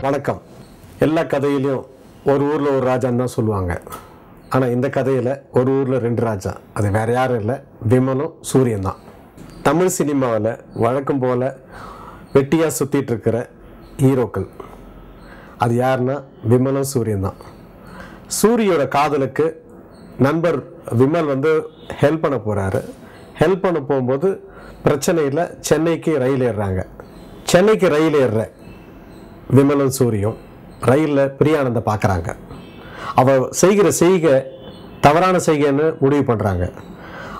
வணக்கம். எல்லா கதையிலையும் ஒரு ஊரில் ஒரு ராஜான்னு தான் சொல்லுவாங்க. ஆனால் இந்த கதையில் ஒரு ஊரில் 2 ராஜா. அது வேறு யாரும் இல்லை, விமலும் சூரியன் தான். தமிழ் சினிமாவில் வழக்கம் போல் வெட்டியாக சுற்றிட்டு இருக்கிற ஹீரோக்கள் அது யாருன்னா விமலும் சூரியன் தான். சூரியோட காதலுக்கு நண்பர் விமல் ஹெல்ப் பண்ண போகிறாரு. ஹெல்ப் பண்ண போகும்போது பிரச்சனையில் சென்னைக்கு ரயில் ஏறுறாங்க. சென்னைக்கு ரயில் ஏறுற விமலும் சூரியும் ரயிலில் பிரியானந்தை பார்க்குறாங்க. அவள் செய்கிற செய்கை தவறான செய்கைன்னு முடிவு பண்ணுறாங்க.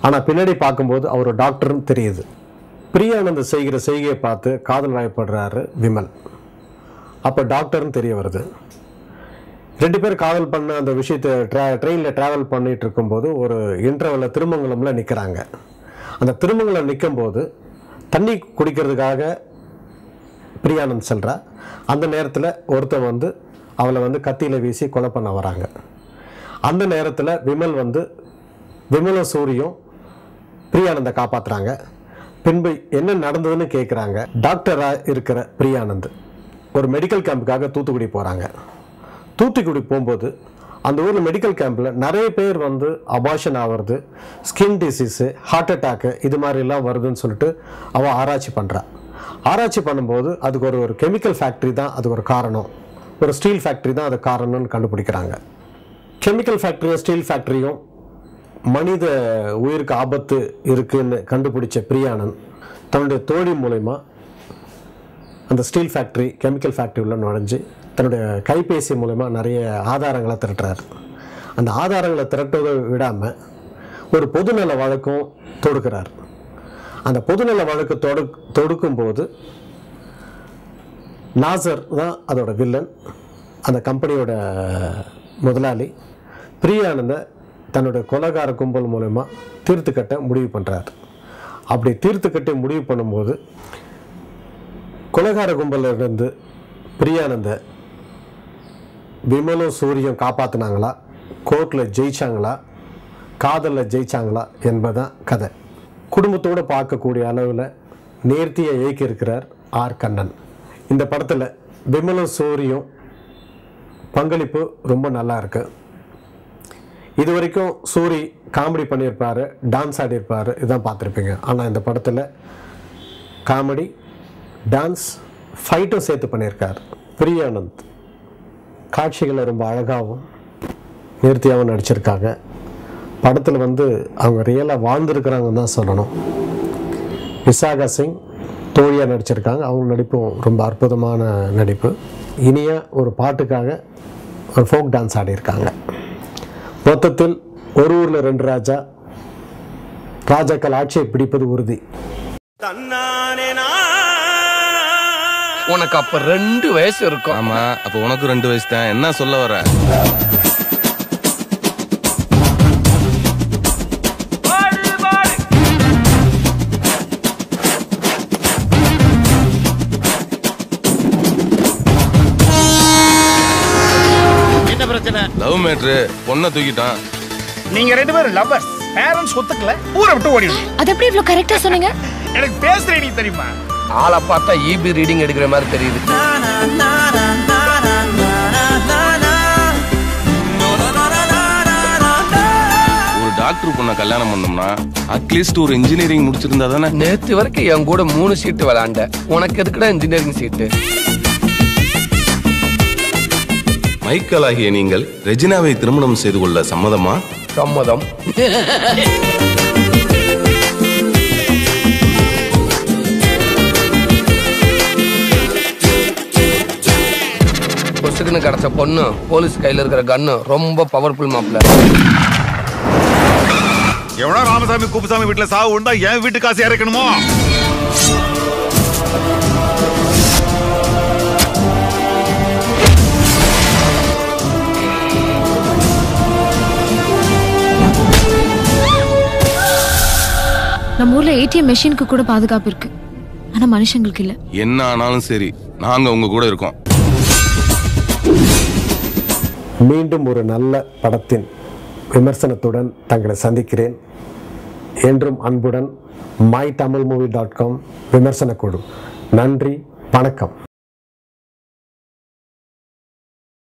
ஆனால் பின்னாடி பார்க்கும்போது அவர் டாக்டர்னு தெரியுது. பிரியானந்த் செய்கிற செய்கையை பார்த்து காதல் வயப்படுறாரு விமல். அப்போ டாக்டர்னு தெரிய வருது. 2 பேர் காதல் பண்ண அந்த விஷயத்தை ட்ரெயினில் ட்ராவல் பண்ணிகிட்டு இருக்கும்போது ஒரு இன்டர்வலில் திருமங்கலமில் நிற்கிறாங்க. அந்த திருமங்கலம் நிற்கும்போது தண்ணி குடிக்கிறதுக்காக பிரியானந்த் செல்றா. அந்த நேரத்தில் ஒருத்தன் அவளை கத்தியில் வீசி கொலை பண்ண வராங்க. அந்த நேரத்தில் விமலும் சூரியும் பிரியானந்தை காப்பாற்றுறாங்க. பின்பு என்ன நடந்ததுன்னு கேட்குறாங்க. டாக்டராக இருக்கிற பிரியானந்த் ஒரு மெடிக்கல் கேம்புக்காக தூத்துக்குடி போகிறாங்க. தூத்துக்குடி போகும்போது அந்த ஊரில் மெடிக்கல் கேம்பில் நிறைய பேர் அபார்ஷன் ஆகிறது, ஸ்கின் டிசீஸு, ஹார்ட் அட்டாக்கு இது மாதிரிலாம் வருதுன்னு சொல்லிட்டு அவள் ஆராய்ச்சி பண்ணுறா. ஆராய்ச்சி பண்ணும்போது அதுக்கு ஒரு கெமிக்கல் ஃபேக்ட்ரி தான் அதுக்கு ஒரு காரணம், ஒரு ஸ்டீல் ஃபேக்ட்ரி தான் அது காரணம்னு கண்டுபிடிக்கிறாங்க. கெமிக்கல் ஃபேக்ட்ரியும் ஸ்டீல் ஃபேக்ட்ரியும் மனித உயிருக்கு ஆபத்து இருக்குன்னு கண்டுபிடிச்ச பிரியானந்த் தன்னுடைய தோழி மூலமா அந்த ஸ்டீல் ஃபேக்ட்ரி கெமிக்கல் ஃபேக்ட்ரி உள்ள நுழைஞ்சு தன்னுடைய கைபேசி மூலமா நிறைய ஆதாரங்களை திரட்டுறாரு. அந்த ஆதாரங்களை திரட்டுவதை விடாமல் ஒரு பொதுநல வழக்கும் தொடுக்கிறார். அந்த பொதுநல வழக்கு தொடுக்கும்போது நாசர் தான் அதோட வில்லன், அந்த கம்பெனியோட முதலாளி. பிரியானந்தை தன்னுடைய கொலைகார கும்பல் மூலமா தீர்த்து கட்ட முடிவு பண்ணுறார். அப்படி தீர்த்து கட்டி முடிவு பண்ணும்போது கொலைகார கும்பலிருந்து பிரியானந்தை விமலும் சூரியும் காப்பாற்றினாங்களா, கோர்ட்டில் ஜெயிச்சாங்களா, காதலில் ஜெயிச்சாங்களா என்பதுதான் கதை. குடும்பத்தோடு பார்க்கக்கூடிய அளவில் நேர்த்தியாக இயக்கியிருக்கிறார் ஆர் கண்ணன். இந்த படத்தில் விமலும் சூரியும் பங்களிப்பு ரொம்ப நல்லா இருக்கு. இது வரைக்கும் சூரி காமெடி பண்ணியிருப்பார், டான்ஸ் ஆடியிருப்பார், இதுதான் பார்த்துருப்பீங்க. ஆனால் இந்த படத்தில் காமெடி, டான்ஸ், ஃபைட்டும் சேர்த்து பண்ணியிருக்கார். பிரியானந்த் காட்சிகளை ரொம்ப அழகாகவும் நேர்த்தியாகவும் நடிச்சிருக்காங்க. படத்தில் அவங்க ரியலாக வாழ்ந்துருக்கிறாங்கன்னு தான் சொல்லணும். விசாகா சிங் தோழியாக நடிச்சிருக்காங்க. அவங்க நடிப்பும் ரொம்ப அற்புதமான நடிப்பு. இனிய ஒரு பாட்டுக்காக ஒரு ஃபோக் டான்ஸ் ஆடியிருக்காங்க. மொத்தத்தில் ஒரு ஊரில் 2 ராஜா, ராஜாக்கள் ஆட்சியை பிடிப்பது உறுதி. உனக்கு அப்ப 2 வயசு இருக்கும். ஆமா, அப்ப உனக்கு 2 வயசு தான். என்ன சொல்ல வர? என்ன பிரச்சனை? லவ் மேட்ரு, பொண்ணை தூக்கிட்டான். நீங்க 2 பேரும் லவ்வர்ஸ். பேரண்ட்ஸ் ஒத்துக்கல, ஊரை விட்டு ஓடிடுங்க. அது எப்படி இவ்ளோ கரெக்ட்டா சொன்னீங்க? எனக்கு பேசுற நீ தெரியுமா? ஆளை பார்த்தா EB ரீடிங் எடுக்கிற மாதிரி தெரியுது. ஒரு டாக்டர் பொண்ணை கல்யாணம் பண்ணோம்னா அட்லீஸ்ட் ஒரு இன்ஜினியரிங் முடிச்சிருந்தா தானே. நேத்து வரைக்கும் என் கூட 3 சீட்டு விளையாண்ட, உனக்கு எதுக்குடா இன்ஜினியரிங் சீட்டு? மைக்கேல் ஆகிய நீங்கள் ரெஜினாவை திருமணம் செய்து கொள்ள சம்மதமா? சம்மதம். பொசுக்குன்னு கிடைச்ச பொண்ணு, போலீஸ் கையில இருக்கிற கன்னு ரொம்ப பவர்ஃபுல் மாப்ள. எவனா ராமசாமி குப்புசாமி வீட்டுல சாவு உண்டா என் வீட்டு காசு இறக்கணுமோ? நம்ம ஊர்ல ATM மெஷினுக்கு கூட பாதுகாப்பு இருக்கு, ஆனா மனுஷங்களுக்கு இல்ல. என்ன ஆனாலும் சரி, நாங்க உங்க கூட இருக்கோம். மீண்டும் ஒரு நல்ல படத்தின் விமர்சனத்துடன் தங்களை சந்திக்கிறேன். என்றும் அன்புடன் mytamilmovie.com விமர்சன குழு. நன்றி, வணக்கம்.